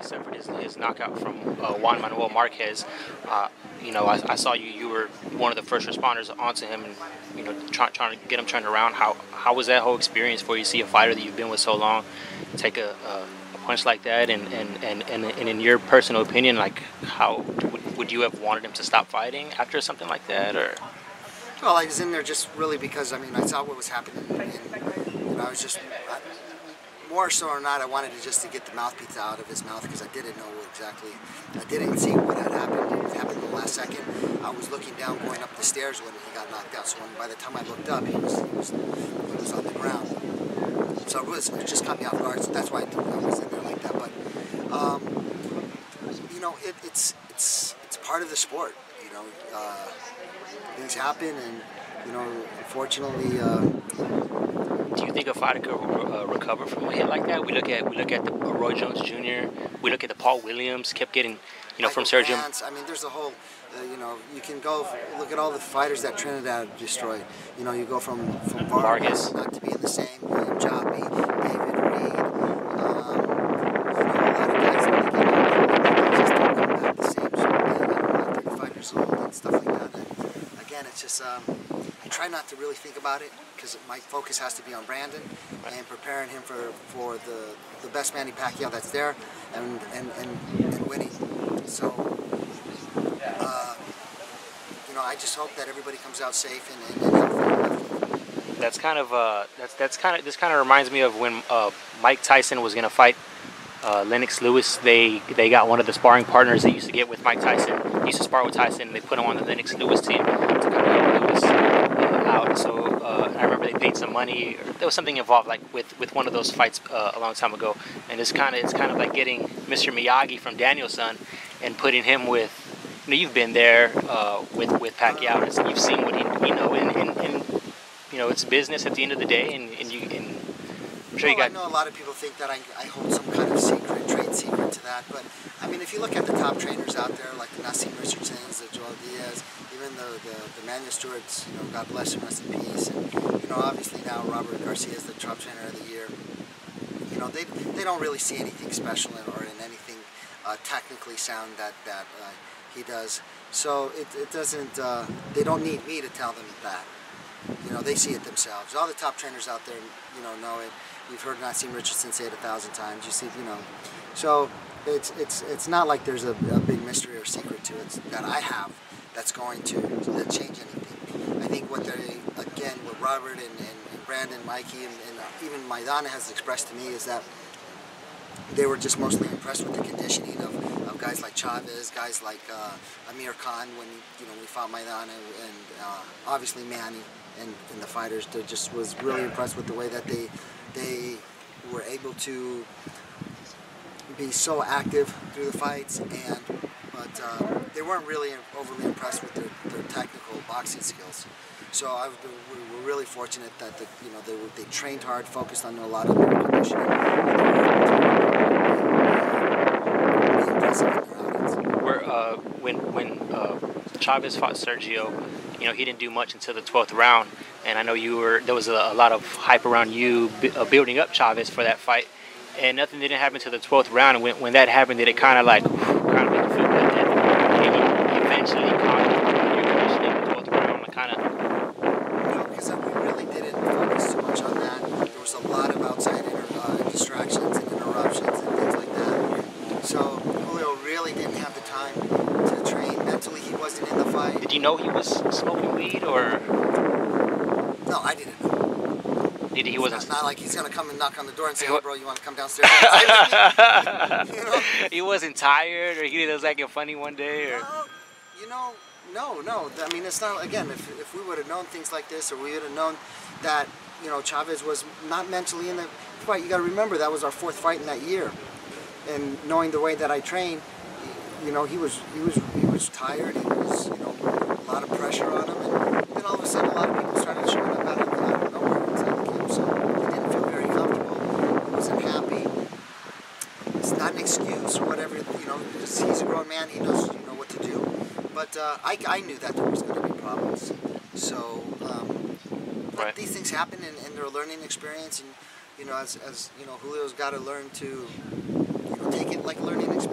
suffered his knockout from Juan Manuel Marquez. You know, I saw you were one of the first responders onto him, and you know, trying to get him turned around. How was that whole experience for you? See a fighter that you've been with so long take a punch like that, and in your personal opinion, like how would you have wanted him to stop fighting after something like that, or? Well, I was in there just really because, I mean, I saw what was happening, and you know, I was just, more so or not, I wanted to get the mouthpiece out of his mouth, because I didn't know exactly, I didn't see what had happened. It happened in the last second. I was looking down, going up the stairs when he got knocked out, so by the time I looked up, he was on the ground. So it just caught me off guard, so that's why I was in there like that. But, you know, it's part of the sport, you know. Things happen, and you know, unfortunately. Do you think a fighter could recover from a hit like that? We look at the Roy Jones Jr. We look at the Paul Williams, kept getting, you know, from Sergio. I mean, there's a whole, you know, you can go look at all the fighters that Trinidad destroyed. You know, you go from Vargas, not to be in the same, William Joppy, David Reed, you know, a lot of guys when they get older, they just don't come back the same. So they're 35 years old and stuff like that. And again, it's just, I try not to really think about it, because my focus has to be on Brandon and preparing him for the best Manny Pacquiao that's there, and winning. So, you know, I just hope that everybody comes out safe and healthy. That's kind of this kind of reminds me of when Mike Tyson was gonna fight Lennox Lewis. They got one of the sparring partners they used to get with Mike Tyson. He used to spar with Tyson, and they put him on the Lennox Lewis team to kind of help Lewis out. So I remember they paid some money. Or there was something involved, like with one of those fights a long time ago. And it's kind of like getting Mr. Miyagi from Danielson and putting him with. You know, you've been there with Pacquiao, and you've seen what he you know, and you know, it's business at the end of the day, and I'm sure you got. I know a lot of people think that I hold some kind of trade secret to that, but I mean, if you look at the top trainers out there, like the Naazim Richardon, the Joel Diaz, even the Emanuel Stewards, you know, God bless him, rest in peace, and you know, obviously now Robert Garcia is the top trainer of the year. You know, they don't really see anything special or in anything technically sound that he does. So it doesn't. They don't need me to tell them that. You know, they see it themselves. All the top trainers out there, you know it. You've heard Naazim Richardon say it 1,000 times. You see, you know, so it's not like there's a big mystery or secret to it that I have that's going to change anything. I think what Robert and Brandon, Mikey, and even Maidana has expressed to me is that they were just mostly impressed with the conditioning of guys like Chavez, guys like Amir Khan when we fought Maidana, and obviously Manny and the fighters. They just was really impressed with the way that they were able to be so active through the fights, but they weren't really overly impressed with their technical boxing skills. So we were really fortunate that they trained hard, focused on a lot of their conditioning. When Chavez fought Sergio, you know, he didn't do much until the 12th round, and I know there was a lot of hype around you building up Chavez for that fight, and nothing didn't happen until the 12th round. And when that happened, did it kind of make you feel good that he eventually caught your conditioning in the 12th round? No, because we really didn't focus too much on that. There was a lot of outside distractions and interruptions and things like that. So Julio really didn't have the time to train. Mentally, he wasn't in the fight. Did you know he was smoking weed, or? No, I didn't know. He wasn't. It's not like he's gonna come and knock on the door and say, "Hey, bro, you want to come downstairs?" You know? He wasn't tired, or he was acting funny one day, or. No. I mean, it's not. Again, if we would have known things like this, or we would have known that Chavez was not mentally in the fight. You got to remember that was our 4th fight in that year, and knowing the way that I trained, he was tired. He was a lot of pressure on him, and then all of a sudden a lot of people started showing up out of nowhere inside the camp. So he didn't feel very comfortable. He wasn't happy. It's not an excuse or whatever. He's a grown man. He knows what to do. But I knew that there was going to be problems. So but these things happen, and they're a learning experience. And as Julio's got to learn to take it like a learning experience.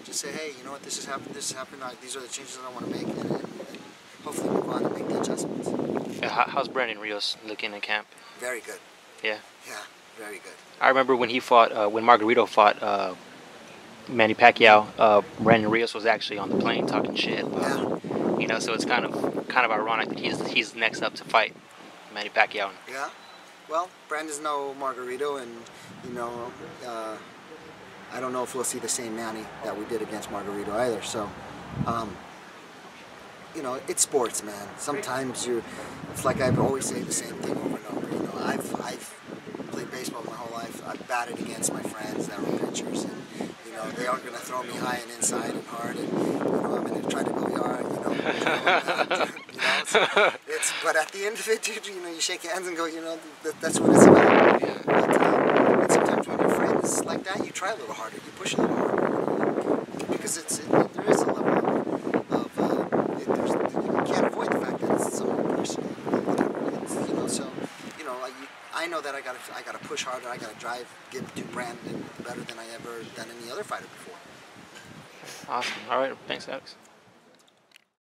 just say, hey, you know what, this has happened, these are the changes that I want to make, and hopefully move on and make the adjustments. Yeah, how's Brandon Rios looking in camp? Very good. Yeah. Yeah, very good. I remember when he fought, when Margarito fought Manny Pacquiao, Brandon Rios was actually on the plane talking shit. You know, so it's kind of ironic that he's next up to fight Manny Pacquiao. Yeah. Well, Brandon's no Margarito, and you know, I don't know if we'll see the same Manny that we did against Margarito either. So, you know, it's sports, man. Sometimes it's like I always say the same thing over and over. You know, I've played baseball my whole life. I've batted against my friends that were pitchers, and you know, they aren't going to throw me high and inside and hard, and you know, I'm going to try to go yard. So but at the end of it, dude, you know, you shake hands and go, you know, that's what it's about. But sometimes when you're friends like that, you try a little harder, you push a little harder, because there is a level of you can't avoid the fact that it's something personal. You know, so you know, I know that I gotta push harder, I gotta drive, get to Brandon better than I ever done any other fighter before. Awesome. All right, thanks, Alex.